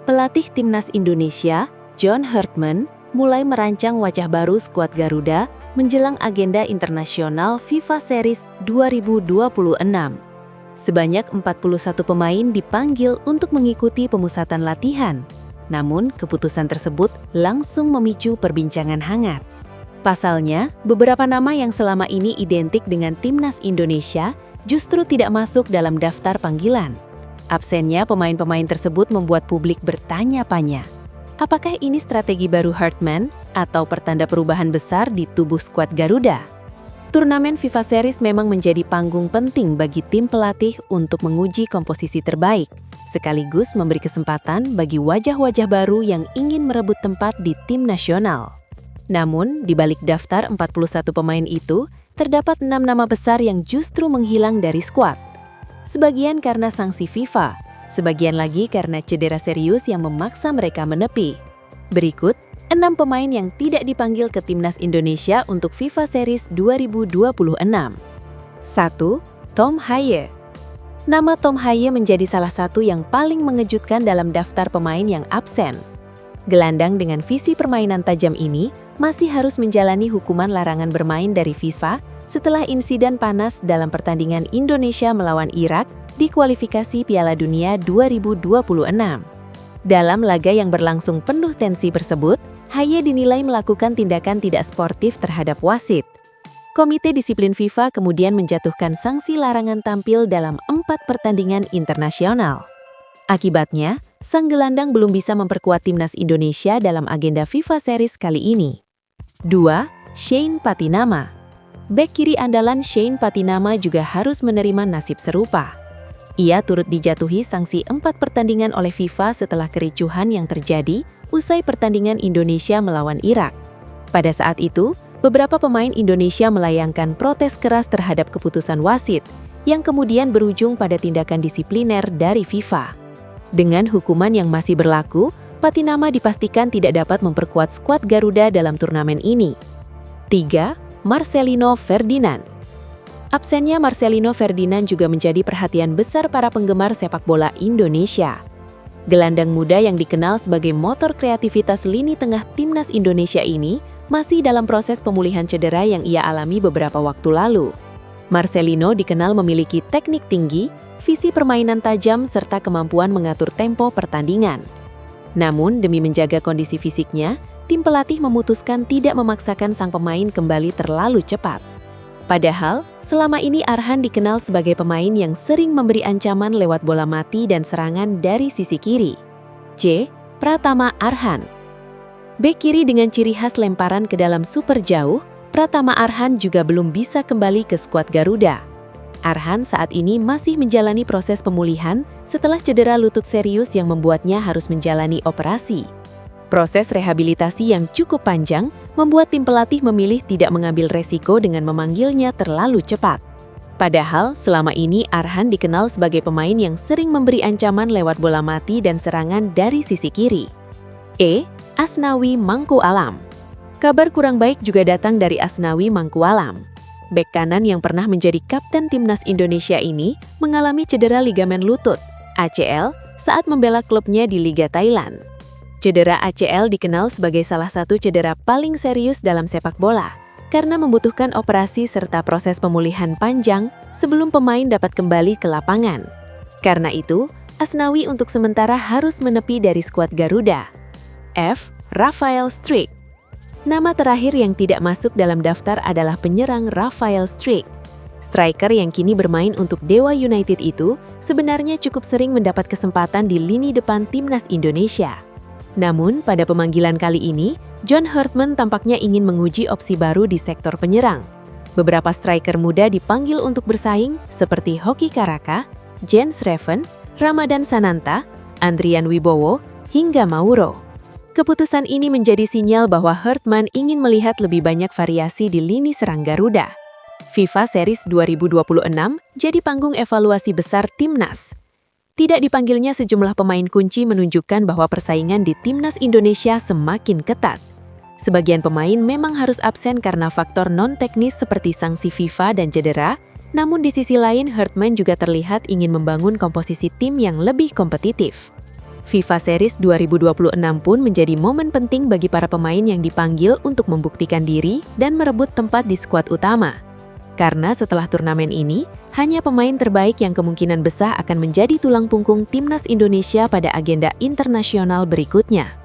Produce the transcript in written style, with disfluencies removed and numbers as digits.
Pelatih Timnas Indonesia, John Hartman, mulai merancang wajah baru skuad Garuda menjelang agenda internasional FIFA Series 2026. Sebanyak 41 pemain dipanggil untuk mengikuti pemusatan latihan. Namun, keputusan tersebut langsung memicu perbincangan hangat. Pasalnya, beberapa nama yang selama ini identik dengan Timnas Indonesia justru tidak masuk dalam daftar panggilan. Absennya pemain-pemain tersebut membuat publik bertanya-tanya. Apakah ini strategi baru Hartman atau pertanda perubahan besar di tubuh skuad Garuda? Turnamen FIFA Series memang menjadi panggung penting bagi tim pelatih untuk menguji komposisi terbaik, sekaligus memberi kesempatan bagi wajah-wajah baru yang ingin merebut tempat di tim nasional. Namun, di balik daftar 41 pemain itu, terdapat 6 nama besar yang justru menghilang dari skuad. Sebagian karena sanksi FIFA, sebagian lagi karena cedera serius yang memaksa mereka menepi. Berikut 6 pemain yang tidak dipanggil ke Timnas Indonesia untuk FIFA Series 2026. 1. Tom Hye. Nama Tom Hye menjadi salah satu yang paling mengejutkan dalam daftar pemain yang absen. Gelandang dengan visi permainan tajam ini masih harus menjalani hukuman larangan bermain dari FIFA setelah insiden panas dalam pertandingan Indonesia melawan Irak di kualifikasi Piala Dunia 2026. Dalam laga yang berlangsung penuh tensi tersebut, Hye dinilai melakukan tindakan tidak sportif terhadap wasit. Komite Disiplin FIFA kemudian menjatuhkan sanksi larangan tampil dalam 4 pertandingan internasional. Akibatnya, sang gelandang belum bisa memperkuat Timnas Indonesia dalam agenda FIFA Series kali ini. 2. Shane Patinama. Bek kiri andalan Shane Patinama juga harus menerima nasib serupa. Ia turut dijatuhi sanksi 4 pertandingan oleh FIFA setelah kericuhan yang terjadi usai pertandingan Indonesia melawan Irak. Pada saat itu, beberapa pemain Indonesia melayangkan protes keras terhadap keputusan wasit, yang kemudian berujung pada tindakan disipliner dari FIFA. Dengan hukuman yang masih berlaku, Patinama dipastikan tidak dapat memperkuat skuad Garuda dalam turnamen ini. 3. Marcelino Ferdinand. Absennya Marcelino Ferdinand juga menjadi perhatian besar para penggemar sepak bola Indonesia. Gelandang muda yang dikenal sebagai motor kreativitas lini tengah Timnas Indonesia ini masih dalam proses pemulihan cedera yang ia alami beberapa waktu lalu. Marcelino dikenal memiliki teknik tinggi, visi permainan tajam, serta kemampuan mengatur tempo pertandingan. Namun, demi menjaga kondisi fisiknya, tim pelatih memutuskan tidak memaksakan sang pemain kembali terlalu cepat. Padahal, selama ini Arhan dikenal sebagai pemain yang sering memberi ancaman lewat bola mati dan serangan dari sisi kiri. C. Pratama Arhan. Bek kiri dengan ciri khas lemparan ke dalam super jauh, Pratama Arhan juga belum bisa kembali ke skuad Garuda. Arhan saat ini masih menjalani proses pemulihan setelah cedera lutut serius yang membuatnya harus menjalani operasi. Proses rehabilitasi yang cukup panjang membuat tim pelatih memilih tidak mengambil resiko dengan memanggilnya terlalu cepat. Padahal, selama ini Arhan dikenal sebagai pemain yang sering memberi ancaman lewat bola mati dan serangan dari sisi kiri. E. Asnawi Mangkualam. Kabar kurang baik juga datang dari Asnawi Mangkualam. Bek kanan yang pernah menjadi kapten Timnas Indonesia ini mengalami cedera ligamen lutut, ACL, saat membela klubnya di Liga Thailand. Cedera ACL dikenal sebagai salah satu cedera paling serius dalam sepak bola, karena membutuhkan operasi serta proses pemulihan panjang sebelum pemain dapat kembali ke lapangan. Karena itu, Asnawi untuk sementara harus menepi dari skuad Garuda. F. Rafael Struijk. Nama terakhir yang tidak masuk dalam daftar adalah penyerang Rafael Struijk. Striker yang kini bermain untuk Dewa United itu sebenarnya cukup sering mendapat kesempatan di lini depan Timnas Indonesia. Namun, pada pemanggilan kali ini, John Hartman tampaknya ingin menguji opsi baru di sektor penyerang. Beberapa striker muda dipanggil untuk bersaing seperti Hoki Caraka, Jens Reven, Ramadan Sananta, Andrian Wibowo, hingga Mauro. Keputusan ini menjadi sinyal bahwa Hartman ingin melihat lebih banyak variasi di lini serang Garuda. FIFA Series 2026 jadi panggung evaluasi besar Timnas. Tidak dipanggilnya sejumlah pemain kunci menunjukkan bahwa persaingan di Timnas Indonesia semakin ketat. Sebagian pemain memang harus absen karena faktor non-teknis seperti sanksi FIFA dan cedera, namun di sisi lain Hartman juga terlihat ingin membangun komposisi tim yang lebih kompetitif. FIFA Series 2026 pun menjadi momen penting bagi para pemain yang dipanggil untuk membuktikan diri dan merebut tempat di skuad utama. Karena setelah turnamen ini, hanya pemain terbaik yang kemungkinan besar akan menjadi tulang punggung timnas Indonesia pada agenda internasional berikutnya.